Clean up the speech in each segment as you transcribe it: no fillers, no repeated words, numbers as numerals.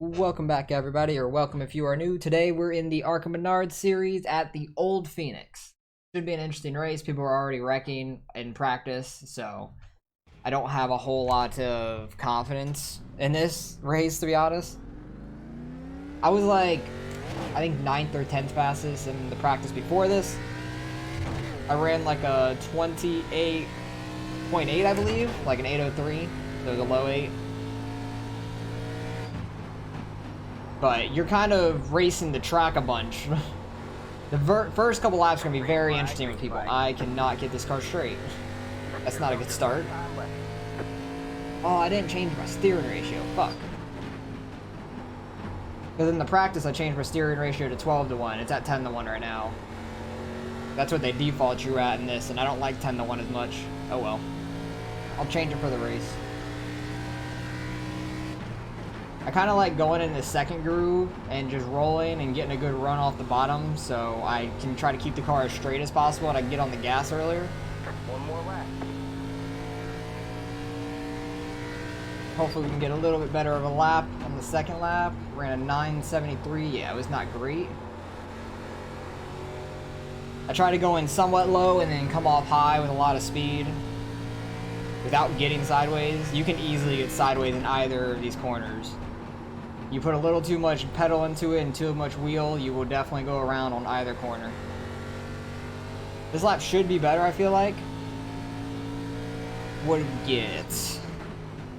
Welcome back, everybody, or welcome if you are new. Today we're in the Arca Menards series at the Old Phoenix. Should be an interesting race. People are already wrecking in practice, so I don't have a whole lot of confidence in this race, to be honest. I was like, I think 9th or 10th fastest in the practice before this. I ran like a 28.8, I believe, like an 8:03, so it was a low 8. But you're kind of racing the track a bunch. The first couple laps are going to be very interesting with people. I cannot get this car straight. That's not a good start. Oh, I didn't change my steering ratio. Fuck. Because in the practice, I changed my steering ratio to 12:1. It's at 10:1 right now. That's what they default you at in this, and I don't like 10:1 as much. Oh well. I'll change it for the race. I kind of like going in the second groove and just rolling and getting a good run off the bottom so I can try to keep the car as straight as possible and I can get on the gas earlier. One more lap. Hopefully we can get a little bit better of a lap on the second lap. Ran a 9:73. Yeah, it was not great. I try to go in somewhat low and then come off high with a lot of speed without getting sideways. You can easily get sideways in either of these corners. You put a little too much pedal into it and too much wheel, you will definitely go around on either corner. This lap should be better, I feel like. What did we get?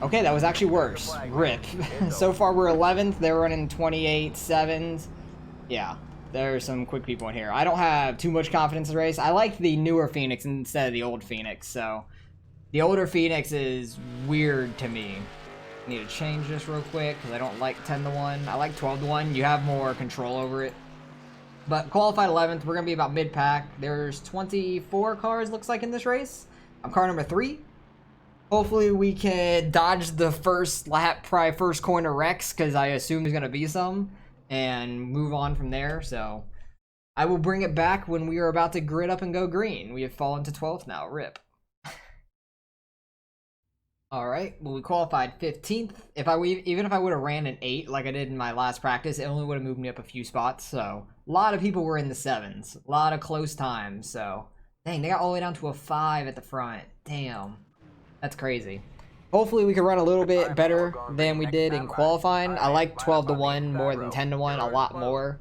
Okay, that was actually worse. RIP. So far we're 11th, they're running 28.7s. Yeah, there's some quick people in here. I don't have too much confidence in the race. I like the newer Phoenix instead of the old Phoenix, so the older Phoenix is weird to me. Need to change this real quick because I don't like 10:1. I like 12:1. You have more control over it. But qualified 11th, we're going to be about mid-pack. There's 24 cars, looks like, in this race. I'm car number 3. Hopefully we can dodge the first lap, probably first corner wrecks, because I assume there's going to be some, and move on from there. So I will bring it back when we are about to grid up and go green. We have fallen to 12th now. RIP. Alright, well we qualified 15th. Even if I would have ran an 8 like I did in my last practice, it only would have moved me up a few spots. So a lot of people were in the 7s. A lot of close times. So dang, they got all the way down to a 5 at the front. Damn. That's crazy. Hopefully we can run a little bit better than we did in qualifying. I like 12:1 more than 10:1 a lot more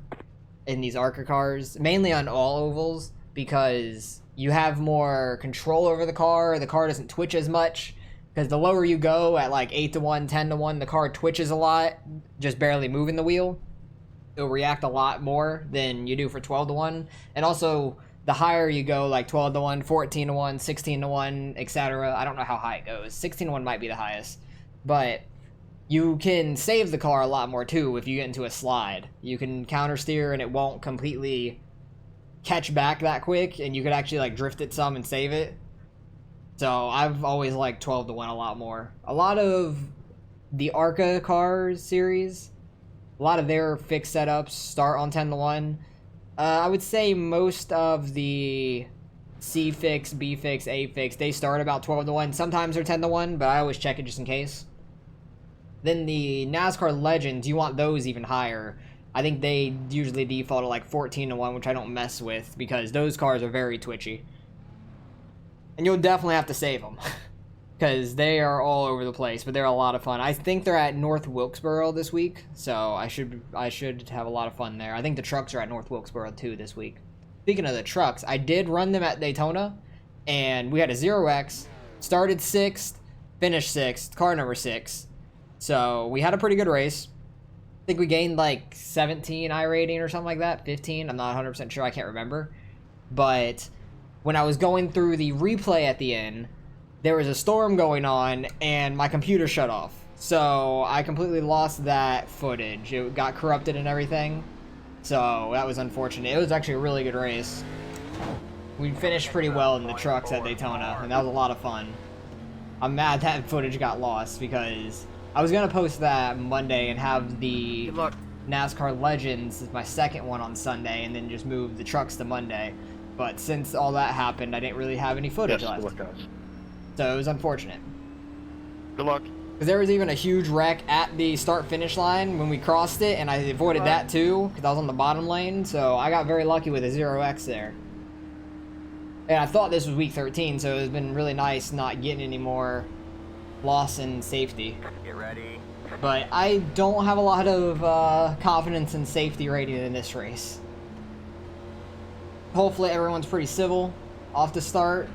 in these Arca cars. Mainly on all ovals because you have more control over the car doesn't twitch as much. Because the lower you go at like 8:1, 10:1, the car twitches a lot, just barely moving the wheel. It'll react a lot more than you do for 12:1. And also, the higher you go, like 12:1, 14:1, 16:1, etc. I don't know how high it goes. 16:1 might be the highest. But you can save the car a lot more too if you get into a slide. You can counter steer and it won't completely catch back that quick. And you could actually like drift it some and save it. So I've always liked 12:1 a lot more. A lot of the Arca cars series, a lot of their fixed setups start on 10:1. I would say most of the C fix, B fix, A fix, they start about 12:1. Sometimes they're 10:1, but I always check it just in case. Then the NASCAR Legends, you want those even higher. I think they usually default to like 14:1, which I don't mess with because those cars are very twitchy. And you'll definitely have to save them because they are all over the place, but they're a lot of fun. I think they're at North Wilkesboro this week, so I should have a lot of fun there. I think the trucks are at North Wilkesboro too this week. Speaking of the trucks, I did run them at Daytona, and we had a 0x, started 6th, finished 6th, car number 6. So we had a pretty good race. I think we gained like 17 iRating or something like that, 15. I'm not 100% sure. I can't remember, but when I was going through the replay at the end, there was a storm going on and my computer shut off. So I completely lost that footage. It got corrupted and everything. So that was unfortunate. It was actually a really good race. We finished pretty well in the trucks at Daytona, and that was a lot of fun. I'm mad that footage got lost because I was going to post that Monday and have the NASCAR Legends as my second one on Sunday and then just move the trucks to Monday. But since all that happened, I didn't really have any footage left. Good luck, guys. So it was unfortunate. Good luck. Because there was even a huge wreck at the start-finish line when we crossed it, and I avoided that too, because I was on the bottom lane, so I got very lucky with a 0x there. And I thought this was week 13, so it's been really nice not getting any more loss in safety. Get ready. But I don't have a lot of confidence in safety rating in this race. Hopefully everyone's pretty civil off the start.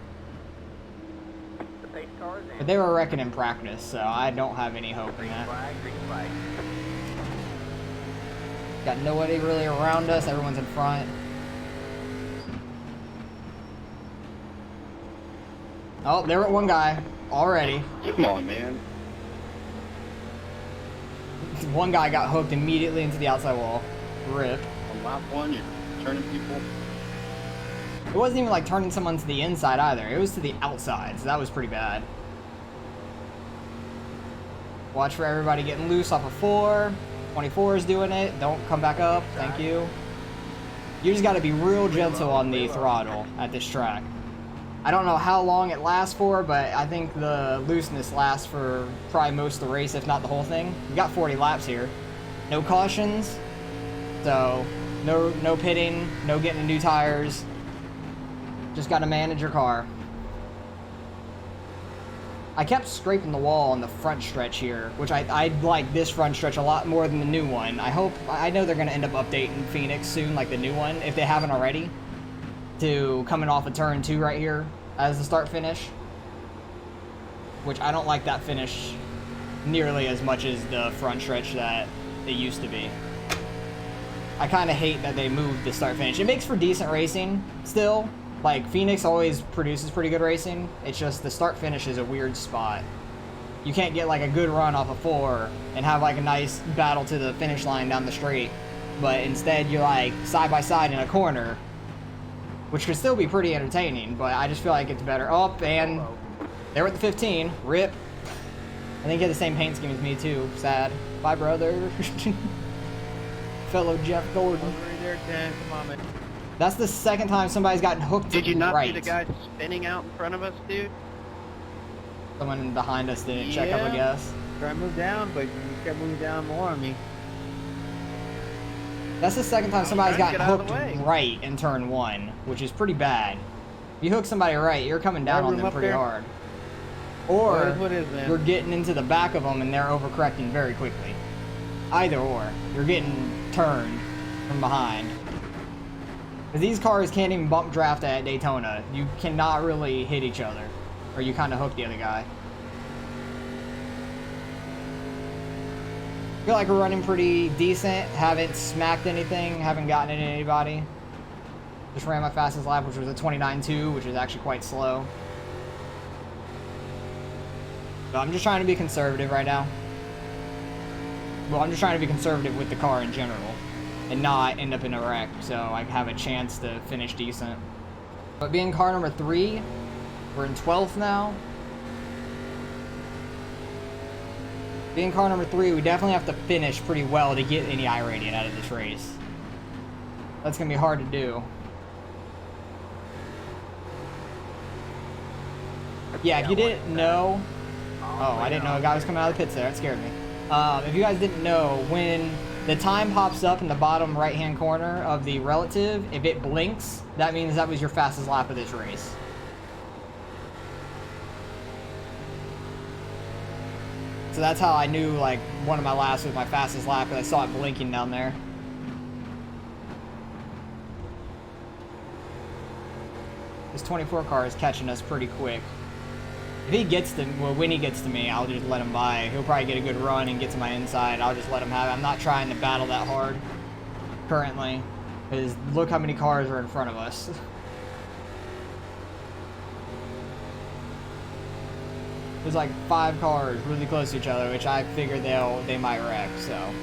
The pace car is in. But they were wrecking in practice, so I don't have any hope in Green that. flag, green flag. Got nobody really around us, everyone's in front. Oh, there went one guy already. Come on, man. One guy got hooked immediately into the outside wall. Rip. On lap 1, you're turning people. It wasn't even like turning someone to the inside either. It was to the outside, so that was pretty bad. Watch for everybody getting loose off of 4. 24 is doing it. Don't come back up. Thank you. You just got to be real gentle on the throttle at this track. I don't know how long it lasts for, but I think the looseness lasts for probably most of the race, if not the whole thing. We got 40 laps here. No cautions, so no pitting, no getting new tires. Just got to manage your car. I kept scraping the wall on the front stretch here, which I like this front stretch a lot more than the new one. I know they're going to end up updating Phoenix soon, like the new one, if they haven't already, to coming off of turn 2 right here as the start finish, which I don't like that finish nearly as much as the front stretch that it used to be. I kind of hate that they moved the start finish. It makes for decent racing still. Like, Phoenix always produces pretty good racing. It's just the start finish is a weird spot. You can't get like a good run off of 4 and have like a nice battle to the finish line down the straight, but instead you're like side by side in a corner, which could still be pretty entertaining, but I just feel like it's better. Oh, and they're at the 15. Rip. I think he had the same paint scheme as me too. Sad. Bye, brother. Fellow Jeff Gordon. Over there, Dan. Come on, man. That's the second time somebody's gotten hooked. Did you not right. see the guy spinning out in front of us, dude? Someone behind us didn't check up, I guess. Try to move down, but you kept moving down more on me. That's the second time somebody's trying to gotten get out of hooked the way. right in turn 1, which is pretty bad. If you hook somebody right, you're coming down on room them up pretty there? hard. Or What is, man? you're getting into the back of them and they're overcorrecting very quickly. Either or. You're getting turned from behind. Because these cars can't even bump draft at Daytona. You cannot really hit each other. Or you kind of hook the other guy. I feel like we're running pretty decent. Haven't smacked anything. Haven't gotten into anybody. Just ran my fastest lap, which was a 29.2, which is actually quite slow. So I'm just trying to be conservative right now. Well, I'm just trying to be conservative with the car in general and not end up in a wreck, so I have a chance to finish decent. But being car number 3, we're in 12th now. Being car number 3, we definitely have to finish pretty well to get any iRating out of this race. That's gonna be hard to do. Yeah, if you didn't know... Oh, I didn't know a guy was coming out of the pits there. That scared me. If you guys didn't know, when the time pops up in the bottom right-hand corner of the relative, if it blinks, that means that was your fastest lap of this race. So that's how I knew, like, one of my laps was my fastest lap, because I saw it blinking down there. This 24 car is catching us pretty quick. If he gets to, well, when he gets to me, I'll just let him by. He'll probably get a good run and get to my inside. I'll just let him have it. I'm not trying to battle that hard currently, because look how many cars are in front of us. There's like 5 cars really close to each other, which I figure they might wreck, so.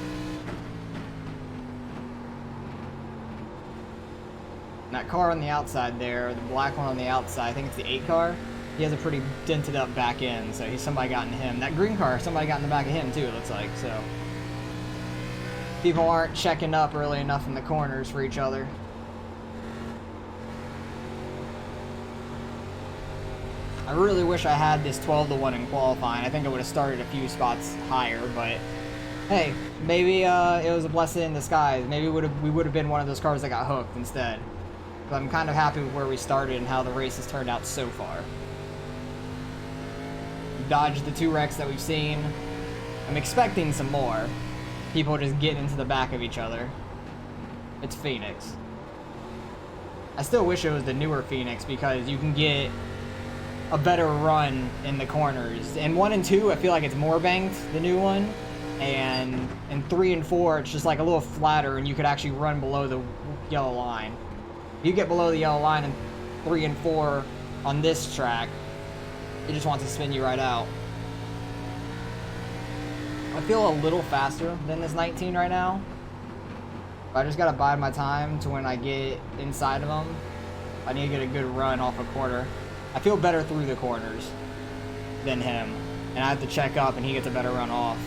That car on the outside there, the black one on the outside, I think it's the 8 car. He has a pretty dented up back end, so somebody got in him. That green car, somebody got in the back of him too, it looks like, so. People aren't checking up early enough in the corners for each other. I really wish I had this 12-1 in qualifying. I think I would have started a few spots higher, but hey, maybe it was a blessing in disguise. Maybe we would have been one of those cars that got hooked instead. But I'm kind of happy with where we started and how the race has turned out so far. Dodged the 2 wrecks that we've seen. I'm expecting some more. People just getting into the back of each other. It's Phoenix. I still wish it was the newer Phoenix because you can get a better run in the corners. In 1 and 2, I feel like it's more banked, the new one. And in 3 and 4, it's just like a little flatter and you could actually run below the yellow line. If you get below the yellow line in 3 and 4 on this track, it just wants to spin you right out. I feel a little faster than this 19 right now. But I just gotta bide my time to when I get inside of them. I need to get a good run off a corner. I feel better through the corners than him. And I have to check up and he gets a better run off.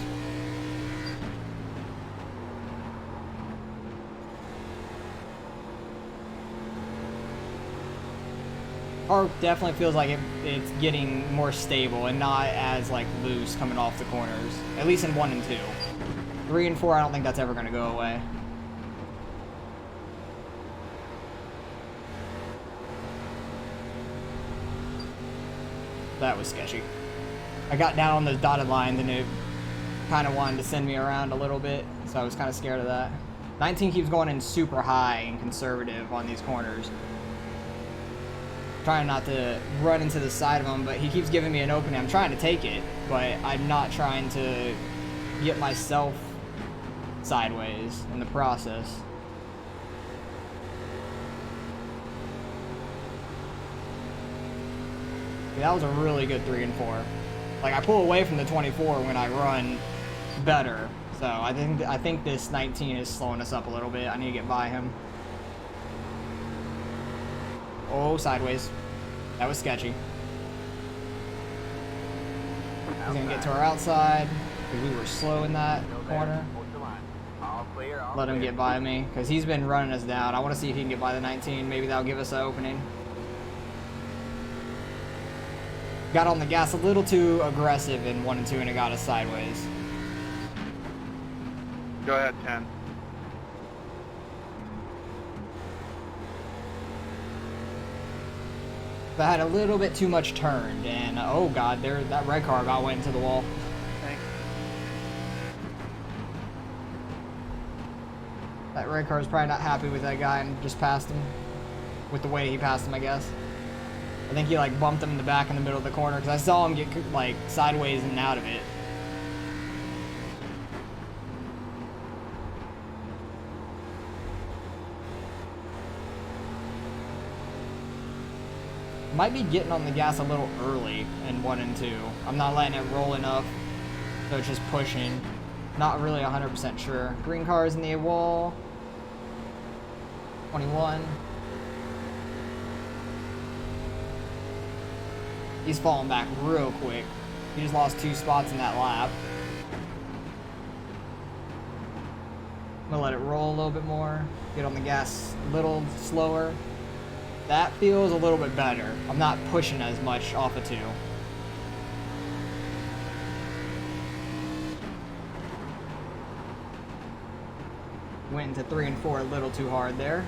Arc definitely feels like it's getting more stable and not as like loose coming off the corners. At least in 1 and 2. 3 and 4, I don't think that's ever gonna go away. That was sketchy. I got down on those dotted lines and it kind of wanted to send me around a little bit, so I was kind of scared of that. 19 keeps going in super high and conservative on these corners. Trying not to run into the side of him, but he keeps giving me an opening. I'm trying to take it, but I'm not trying to get myself sideways in the process. That was a really good 3 and 4. Like, I pull away from the 24 when I run better. So I think this 19 is slowing us up a little bit. I need to get by him. Oh, sideways. That was sketchy. He's gonna get to our outside because we were slow in that corner. Let him get by me because he's been running us down. I want to see if he can get by the 19. Maybe that'll give us an opening. Got on the gas a little too aggressive in 1 and 2 and it got us sideways. Go ahead, 10. I had a little bit too much turned and oh god, that red car about went into the wall. Thanks. That red car is probably not happy with that guy and just passed him. With the way he passed him, I guess. I think he like bumped him in the back in the middle of the corner because I saw him get like sideways and out of it. Might be getting on the gas a little early in 1 and 2. I'm not letting it roll enough, so it's just pushing. Not really 100% sure. Green car is in the wall. 21. He's falling back real quick. He just lost 2 spots in that lap. I'm gonna let it roll a little bit more. Get on the gas a little slower. That feels a little bit better. I'm not pushing as much off of 2. Went into 3 and 4 a little too hard there.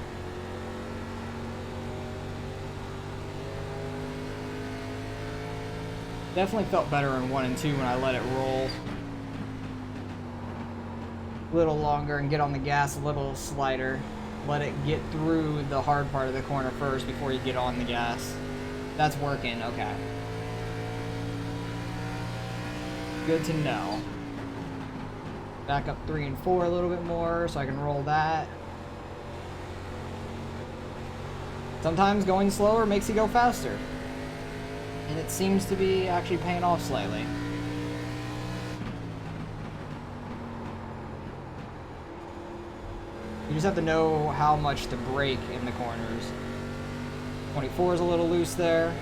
Definitely felt better in 1 and 2 when I let it roll a little longer and get on the gas a little slighter. Let it get through the hard part of the corner first before you get on the gas. That's working, okay. Good to know. Back up 3 and 4 a little bit more so I can roll that. Sometimes going slower makes you go faster. And it seems to be actually paying off slightly. You just have to know how much to brake in the corners. 24 is a little loose there.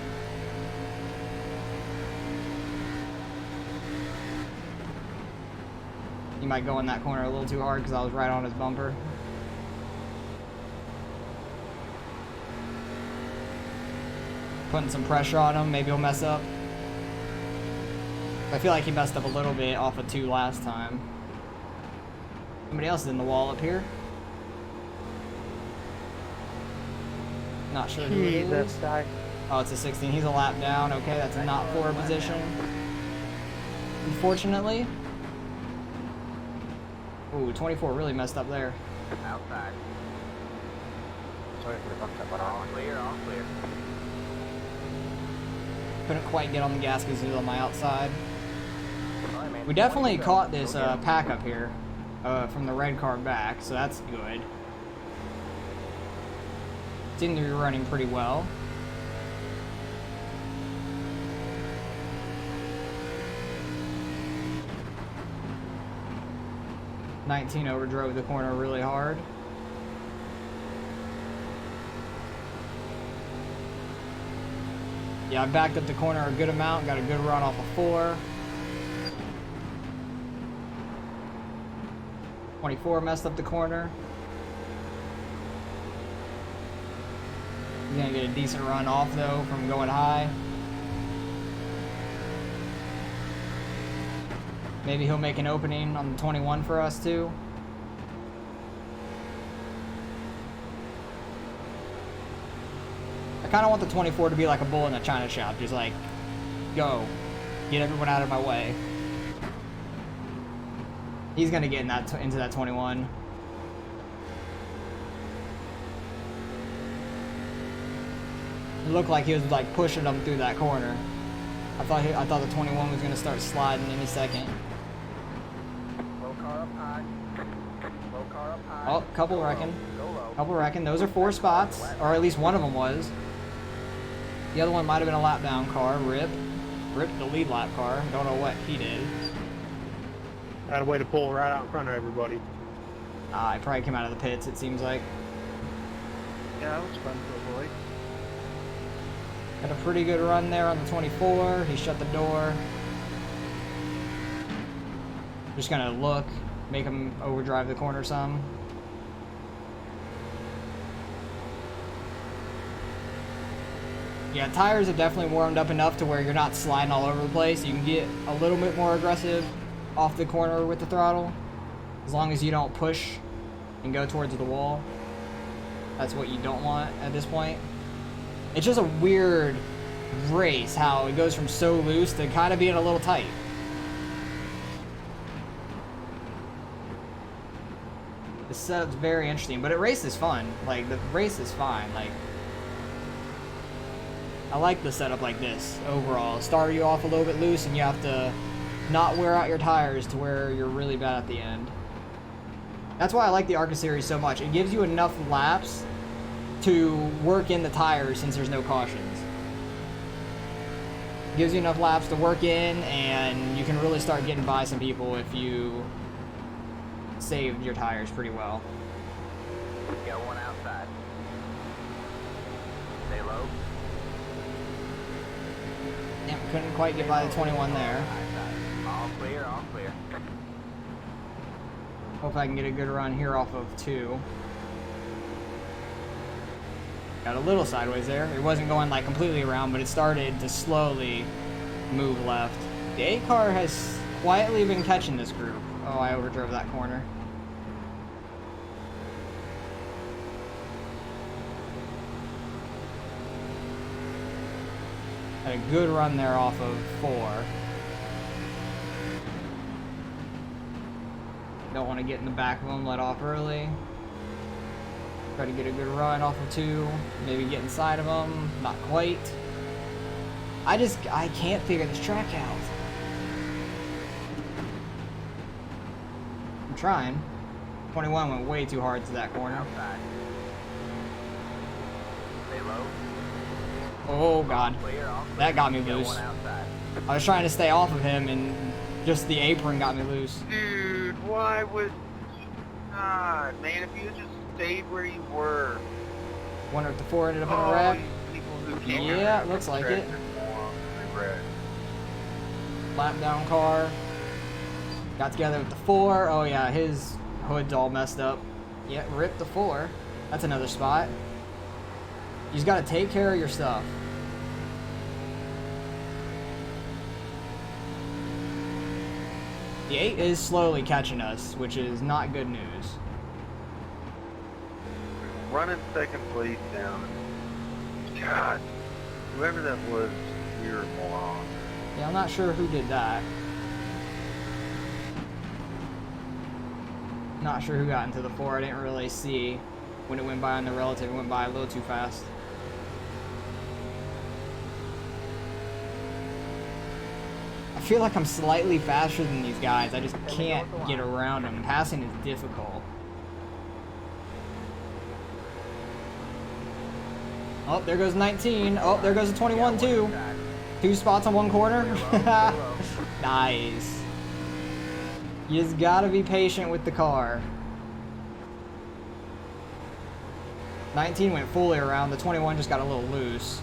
You might go in that corner a little too hard because I was right on his bumper. Putting some pressure on him. Maybe he'll mess up. I feel like he messed up a little bit off of 2 last time. Somebody else is in the wall up here. Not sure who it is. Jesus, guy. Oh, it's a 16. He's a lap down. Okay, that's a not forward position. Unfortunately. Ooh, 24 really messed up there. Outside. Sorry for the fuck that All clear, all clear. Couldn't quite get on the gas because he was on my outside. All right, man. We definitely 20, caught go this get 'em. pack up here from the red car back, so that's good. Seemed to be running pretty well. '19 overdrove the corner really hard. Yeah, I backed up the corner a good amount, got a good run off of 4. 24 messed up the corner. He's gonna get a decent run off though from going high. Maybe he'll make an opening on the 21 for us too. I kind of want the 24 to be like a bull in a china shop, just like, go, get everyone out of my way. He's gonna get in into that 21. It looked like he was like pushing them through that corner. I thought the 21 was gonna start sliding any second. Low car up high. Low car up high. Oh, couple Go low, wrecking. Go low. Couple wrecking. Those are 4 spots, or at least one of them was. The other one might have been a lap down car. Rip the lead lap car. Don't know what he did. Had a way to pull right out in front of everybody. He probably came out of the pits. It seems like. Yeah, that was fun to avoid. Had a pretty good run there on the 24. He shut the door. Just gonna look, make him overdrive the corner some. Yeah, tires have definitely warmed up enough to where you're not sliding all over the place. You can get a little bit more aggressive off the corner with the throttle, as long as you don't push and go towards the wall. That's what you don't want at this point. It's just a weird race how it goes from so loose to kind of being a little tight. The setup's very interesting, but the race is fun. Like, the race is fine. Like, I like the setup like this overall. Start you off a little bit loose and you have to not wear out your tires to where you're really bad at the end. That's why I like the Arca series so much. It gives you enough laps to work in the tires since there's no cautions. Gives you enough laps to work in, and you can really start getting by some people if you saved your tires pretty well. Got one outside. Stay low. Damn, couldn't quite get by the 21 there. All clear, all clear. Hope I can get a good run here off of 2. Got a little sideways there. It wasn't going like completely around, but it started to slowly move left. The 8 car has quietly been catching this group. Oh, I overdrove that corner. Had a good run there off of 4. Don't want to get in the back of them, let off early. Try to get a good run off of 2. Maybe get inside of them. Not quite. I can't figure this track out. I'm trying. 21 went way too hard to that corner. Outside. Stay low. Oh god. Clear, all clear. That got me Got loose. one outside. I was trying to stay off of him and just the apron got me loose. Dude, why would God, man, if you just stayed where you were. Wonder if the 4 ended up in a Oh, wreck. these people who can't Yeah, it looks like it. Regret. Lap down car. Got together with the 4. Oh yeah, his hood's all messed up. Yeah, rip the 4. That's another spot. You just gotta take care of your stuff. The 8 is slowly catching us, which is not good news. Running second place down. God, whoever that was, you're a moron. Yeah, I'm not sure who did that. Not sure who got into the 4. I didn't really see when it went by on the relative. It went by a little too fast. I feel like I'm slightly faster than these guys. I just can't get around them. Passing is difficult. Oh, there goes 19. Oh, there goes a 21 too. 2 spots on 1 corner. Nice. You just gotta be patient with the car. 19 went fully around. The 21 just got a little loose.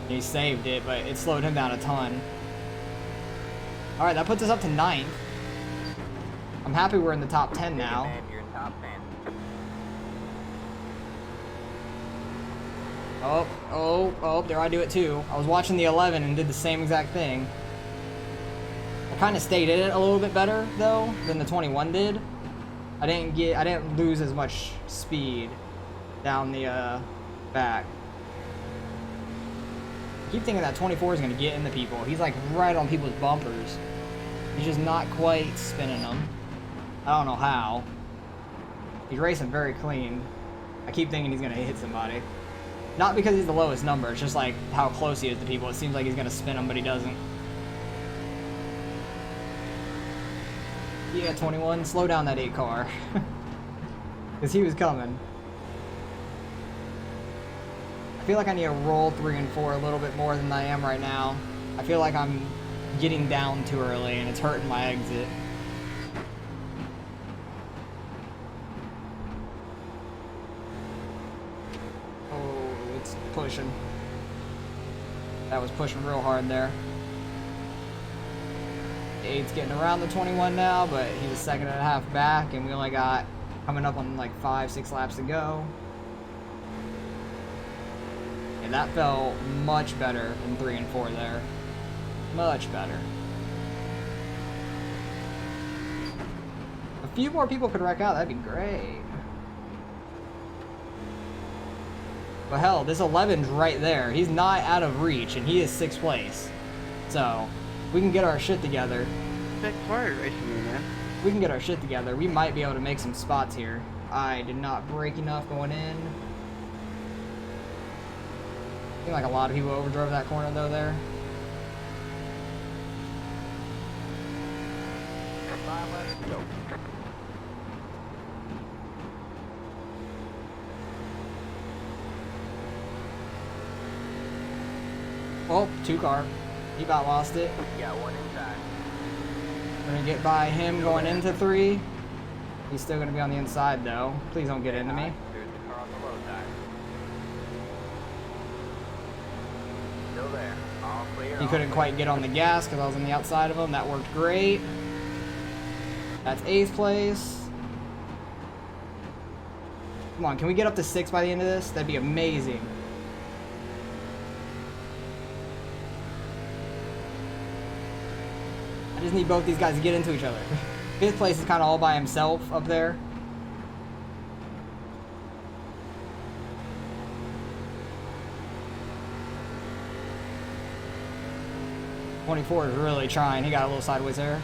He saved it, but it slowed him down a ton. Alright, that puts us up to 9th. I'm happy we're in the top 10 now. You're in top 10. Oh, there I do it too. I was watching the 11 and did the same exact thing. I kind of stayed in it a little bit better though than the 21 did. I didn't lose as much speed down the back. I keep thinking that 24 is going to get into people. He's like right on people's bumpers. He's just not quite spinning them. I don't know how. He's racing very clean. I keep thinking he's going to hit somebody. Not because he's the lowest number, it's just like how close he is to people. It seems like he's going to spin them, but he doesn't. Yeah, 21, slow down that 8 car. Because he was coming. I feel like I need to roll 3 and 4 a little bit more than I am right now. I feel like I'm getting down too early and it's hurting my exit. Oh, it's pushing. That was pushing real hard there. The 8's getting around the 21 now, but he's a second and a half back, and we only got coming up on like 5-6 laps to go. And that felt much better than 3 and 4 there. Much better. A few more people could wreck out, that'd be great. But hell, this 11's right there. He's not out of reach, and he is 6th place. So, we can get our shit together. Sorry, racing me, man. We can get our shit together. We might be able to make some spots here. I did not brake enough going in. I think like a lot of people overdrove that corner though there. Go. Oh, 2 car. He about lost it. You got 1 inside. We're gonna get by him going into 3. He's still gonna be on the inside though. Please don't get into me. There's the car on the low side. Still there. All clear. He couldn't quite get on the gas because I was on the outside of him. That worked great. That's 8th place. Come on, can we get up to 6 by the end of this? That'd be amazing. I just need both these guys to get into each other. 5th place is kind of all by himself up there. '24 is really trying. He got a little sideways there.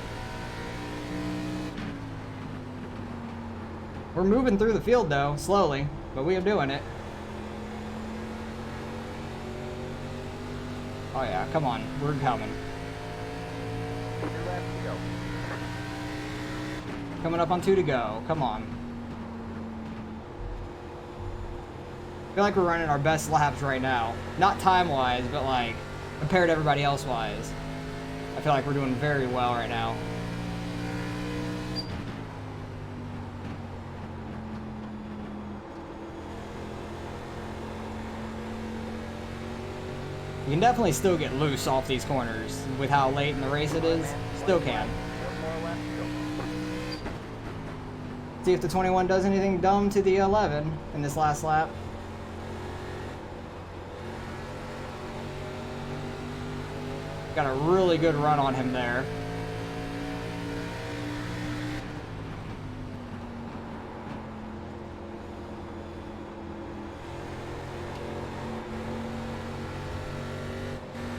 We're moving through the field though, slowly, but we are doing it. Oh yeah, come on, we're coming. Your left to go. Coming up on 2 to go, come on. I feel like we're running our best laps right now. Not time-wise, but like, compared to everybody else-wise. I feel like we're doing very well right now. You can definitely still get loose off these corners with how late in the race it is. Still can. 1 more left to go. See if the 21 does anything dumb to the 11 in this last lap. Got a really good run on him there.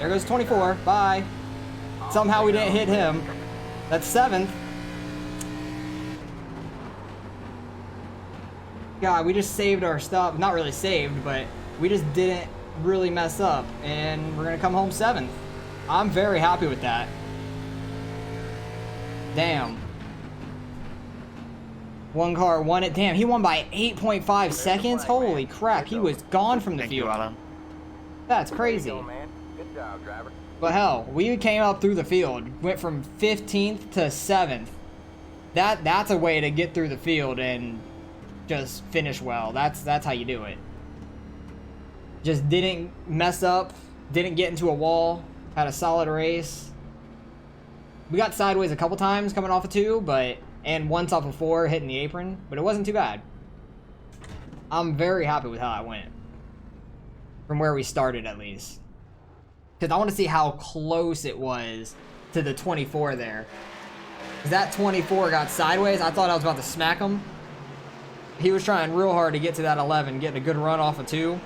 There goes 24. Bye. Somehow we didn't hit him. That's 7th. God, we just saved our stuff. Not really saved, but we just didn't really mess up. And we're going to come home 7th. I'm very happy with that. Damn. One car won it. Damn, he won by 8.5 seconds? Holy crap, he was gone from the field. That's crazy. Good job, driver. But hell, we came up through the field. Went from 15th to 7th. That's a way to get through the field and just finish well. That's how you do it. Just didn't mess up. Didn't get into a wall. Had a solid race. We got sideways a couple times coming off of 2, but... And once off of 4 hitting the apron, but it wasn't too bad. I'm very happy with how I went. From where we started, at least. Because I want to see how close it was to the 24 there. Because that 24 got sideways. I thought I was about to smack him. He was trying real hard to get to that 11, getting a good run off of 2.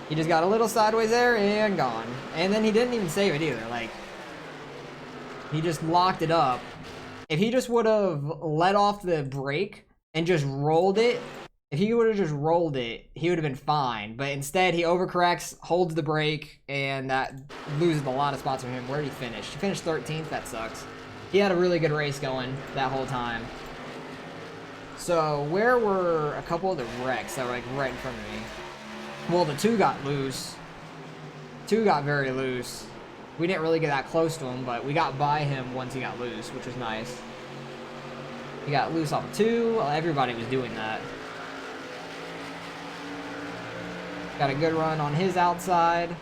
He just got a little sideways there and gone. And then he didn't even save it either. Like, he just locked it up. If he just would have let off the brake and just rolled it, if he would have just rolled it, he would have been fine. But instead, he overcorrects, holds the brake, and that loses a lot of spots from him. Where did he finish? He finished 13th. That sucks. He had a really good race going that whole time. So, where were a couple of the wrecks that were like right in front of me? Well, the 2 got loose. 2 got very loose. We didn't really get that close to him, but we got by him once he got loose, which was nice. He got loose off of 2. Well, everybody was doing that. Got a good run on his outside.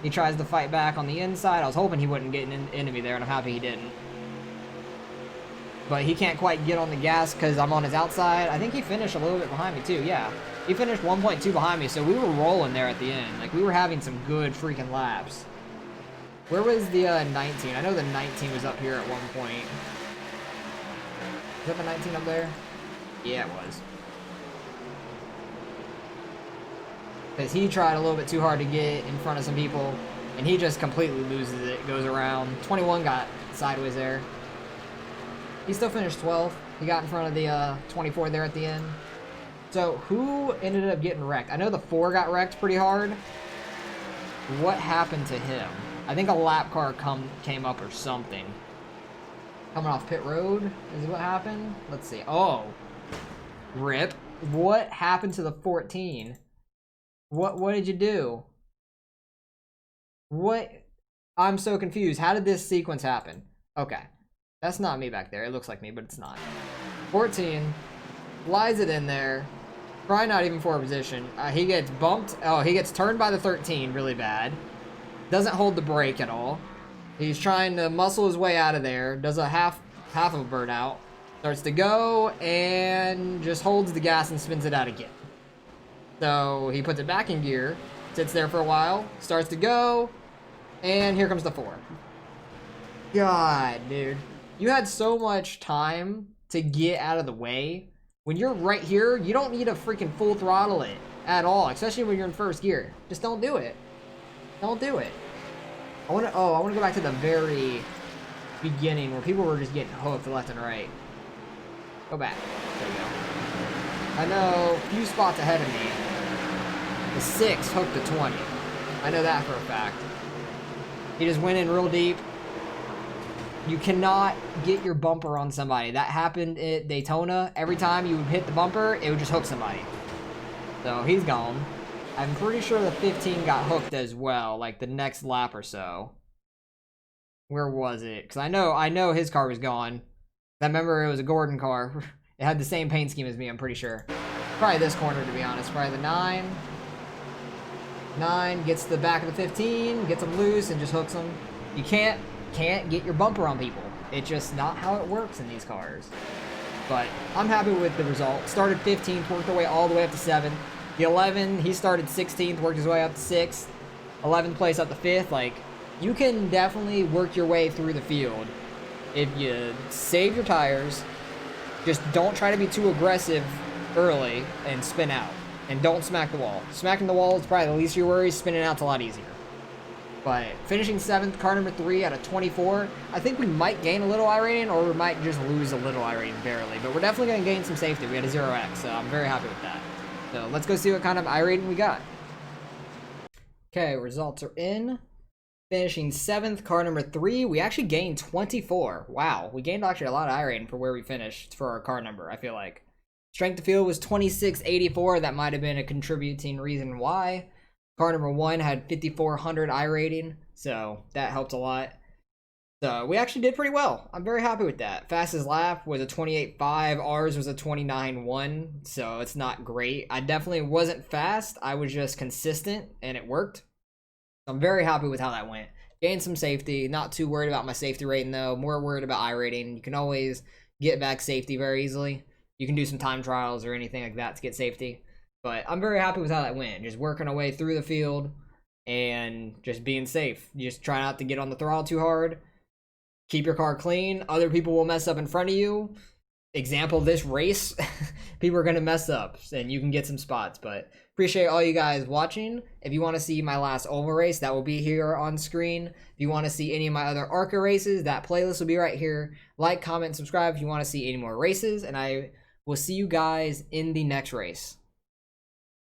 He tries to fight back on the inside. I was hoping he wouldn't get into me there, and I'm happy he didn't. But he can't quite get on the gas because I'm on his outside. I think he finished a little bit behind me, too. Yeah. He finished 1.2 behind me, so we were rolling there at the end. Like, we were having some good freaking laps. Where was the 19? I know the 19 was up here at one point. Is that the 19 up there? Yeah, it was. Because he tried a little bit too hard to get in front of some people, and he just completely loses it. Goes around. 21 got sideways there. He still finished 12th. He got in front of the 24 there at the end. So, who ended up getting wrecked? I know the 4 got wrecked pretty hard. What happened to him? I think a lap car came up or something. Coming off pit road is what happened. Let's see. Oh, rip. What happened to the 14? What did you do? What? I'm so confused. How did this sequence happen? Okay, that's not me back there. It looks like me, but it's not. 14 flies it in there. Probably not even for a position. He gets bumped. Oh, he gets turned by the 13 really bad. Doesn't hold the brake at all. He's trying to muscle his way out of there. Does a half of a burnout. Starts to go and just holds the gas and spins it out again. So he puts it back in gear. Sits there for a while. Starts to go. And here comes the 4. God, dude. You had so much time to get out of the way. When you're right here, you don't need to freaking full throttle it at all. Especially when you're in first gear. Just don't do it. Don't do it. I want to go back to the very beginning where people were just getting hooked left and right. Go back. There we go. I know a few spots ahead of me. The 6 hooked the 20. I know that for a fact. He just went in real deep. You cannot get your bumper on somebody. That happened at Daytona. Every time you would hit the bumper, it would just hook somebody. So he's gone. I'm pretty sure the 15 got hooked as well, like the next lap or so. Where was it? Because I know his car was gone. I remember it was a Gordon car. It had the same paint scheme as me, I'm pretty sure. Probably this corner, to be honest. Probably the 9. 9 gets the back of the 15, gets them loose, and just hooks them. You can't get your bumper on people. It's just not how it works in these cars. But I'm happy with the result. Started 15th, worked our way all the way up to 7th. The 11, he started 16th, worked his way up to 6th. 11th place up to 5th. Like, you can definitely work your way through the field if you save your tires. Just don't try to be too aggressive early and spin out. And don't smack the wall. Smacking the wall is probably the least of your worries. Spinning out's a lot easier. But finishing 7th, car number 3 out of 24, I think we might gain a little iRating, or we might just lose a little iRating barely. But we're definitely going to gain some safety. We had a 0x, so I'm very happy with that. So let's go see what kind of iRating we got. Okay, results are in. Finishing 7th, car number 3, we actually gained 24. Wow, we gained actually a lot of iRating for where we finished for our car number, I feel like. Strength of field was 2684. That might have been a contributing reason why. Car number 1 had 5400 iRating, so that helped a lot. So we actually did pretty well. I'm very happy with that. Fastest lap was a 28.5. Ours was a 29.1, so it's not great. I definitely wasn't fast. I was just consistent, and it worked. I'm very happy with how that went. Gained some safety. Not too worried about my safety rating, though. More worried about iRating. You can always get back safety very easily. You can do some time trials or anything like that to get safety. But I'm very happy with how that went. Just working our way through the field and just being safe. Just try not to get on the throttle too hard. Keep your car clean. Other people will mess up in front of you. Example, this race, people are going to mess up and you can get some spots. But appreciate all you guys watching. If you want to see my last oval race, that will be here on screen. If you want to see any of my other Arca races, that playlist will be right here. Like, comment, subscribe if you want to see any more races. And I will see you guys in the next race.